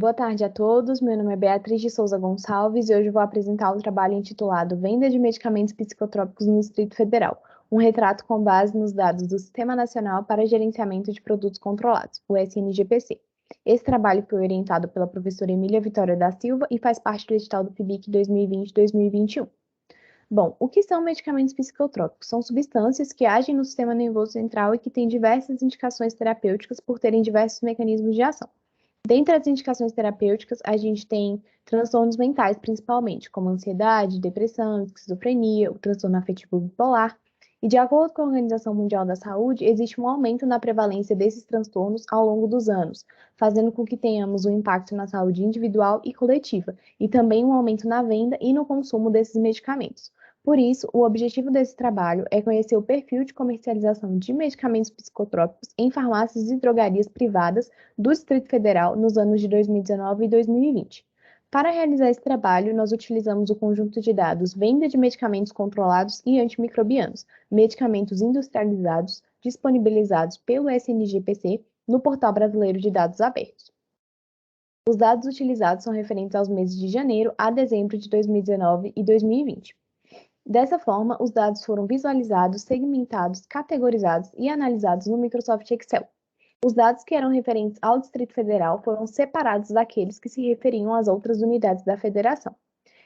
Boa tarde a todos, meu nome é Beatriz de Souza Gonçalves e hoje vou apresentar o trabalho intitulado Venda de Medicamentos Psicotrópicos no Distrito Federal, um retrato com base nos dados do Sistema Nacional para Gerenciamento de Produtos Controlados, o SNGPC. Esse trabalho foi orientado pela professora Emília Vitória da Silva e faz parte do edital do PIBIC 2020-2021. Bom, o que são medicamentos psicotrópicos? São substâncias que agem no sistema nervoso central e que têm diversas indicações terapêuticas por terem diversos mecanismos de ação. Dentre as indicações terapêuticas, a gente tem transtornos mentais, principalmente, como ansiedade, depressão, esquizofrenia, o transtorno afetivo bipolar. E, de acordo com a Organização Mundial da Saúde, existe um aumento na prevalência desses transtornos ao longo dos anos, fazendo com que tenhamos um impacto na saúde individual e coletiva, e também um aumento na venda e no consumo desses medicamentos. Por isso, o objetivo desse trabalho é conhecer o perfil de comercialização de medicamentos psicotrópicos em farmácias e drogarias privadas do Distrito Federal nos anos de 2019 e 2020. Para realizar esse trabalho, nós utilizamos o conjunto de dados venda de medicamentos controlados e antimicrobianos, medicamentos industrializados disponibilizados pelo SNGPC no Portal Brasileiro de Dados Abertos. Os dados utilizados são referentes aos meses de janeiro a dezembro de 2019 e 2020. Dessa forma, os dados foram visualizados, segmentados, categorizados e analisados no Microsoft Excel. Os dados que eram referentes ao Distrito Federal foram separados daqueles que se referiam às outras unidades da federação.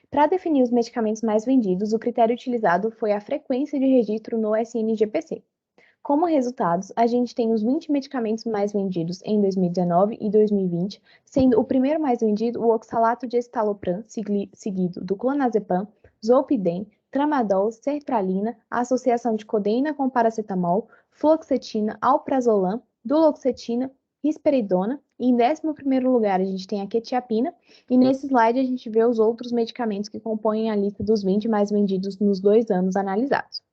Para definir os medicamentos mais vendidos, o critério utilizado foi a frequência de registro no SNGPC. Como resultados, a gente tem os 20 medicamentos mais vendidos em 2019 e 2020, sendo o primeiro mais vendido o oxalato de estalopram, seguido do clonazepam, zolpidem, tramadol, sertralina, a associação de codeína com paracetamol, fluoxetina, alprazolam, duloxetina, risperidona, e em 11º lugar a gente tem a quetiapina, e nesse slide a gente vê os outros medicamentos que compõem a lista dos 20 mais vendidos nos 2 anos analisados.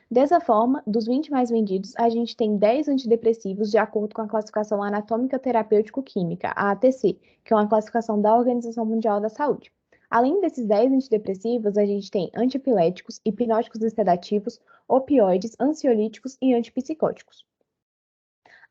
Dessa forma, dos 20 mais vendidos, a gente tem 10 antidepressivos de acordo com a classificação anatômica terapêutico-química, a ATC, que é uma classificação da Organização Mundial da Saúde. Além desses 10 antidepressivos, a gente tem antiepiléticos, hipnóticos e sedativos, opioides, ansiolíticos e antipsicóticos.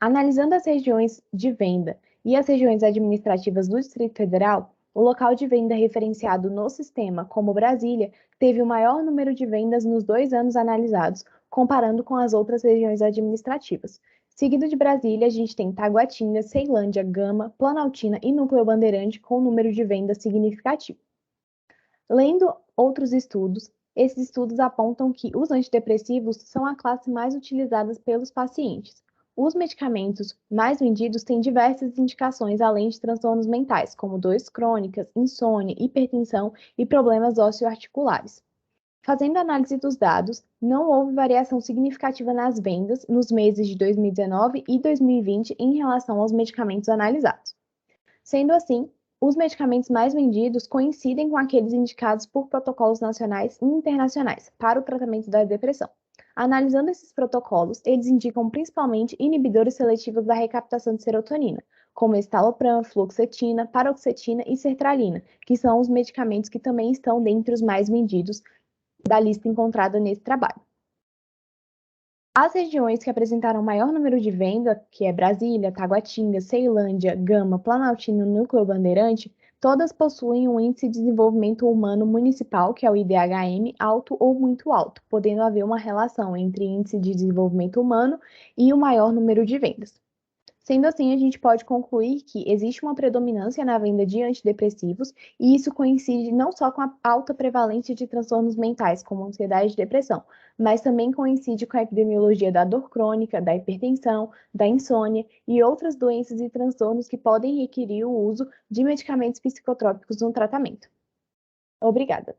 Analisando as regiões de venda e as regiões administrativas do Distrito Federal, o local de venda referenciado no sistema, como Brasília, teve o maior número de vendas nos 2 anos analisados, comparando com as outras regiões administrativas. Seguido de Brasília, a gente tem Taguatinga, Ceilândia, Gama, Planaltina e Núcleo Bandeirante com número de vendas significativo. Lendo outros estudos, esses estudos apontam que os antidepressivos são a classe mais utilizada pelos pacientes. Os medicamentos mais vendidos têm diversas indicações além de transtornos mentais, como dores crônicas, insônia, hipertensão e problemas osteoarticulares. Fazendo análise dos dados, não houve variação significativa nas vendas nos meses de 2019 e 2020 em relação aos medicamentos analisados. Sendo assim, os medicamentos mais vendidos coincidem com aqueles indicados por protocolos nacionais e internacionais para o tratamento da depressão. Analisando esses protocolos, eles indicam principalmente inibidores seletivos da recaptação de serotonina, como estalopram, fluoxetina, paroxetina e sertralina, que são os medicamentos que também estão dentre os mais vendidos da lista encontrada nesse trabalho. As regiões que apresentaram maior número de venda, que é Brasília, Taguatinga, Ceilândia, Gama, Planaltina e Núcleo Bandeirante, todas possuem um Índice de Desenvolvimento Humano Municipal, que é o IDHM, alto ou muito alto, podendo haver uma relação entre Índice de Desenvolvimento Humano e o maior número de vendas. Sendo assim, a gente pode concluir que existe uma predominância na venda de antidepressivos, e isso coincide não só com a alta prevalência de transtornos mentais, como ansiedade e depressão, mas também coincide com a epidemiologia da dor crônica, da hipertensão, da insônia e outras doenças e transtornos que podem requerir o uso de medicamentos psicotrópicos no tratamento. Obrigada.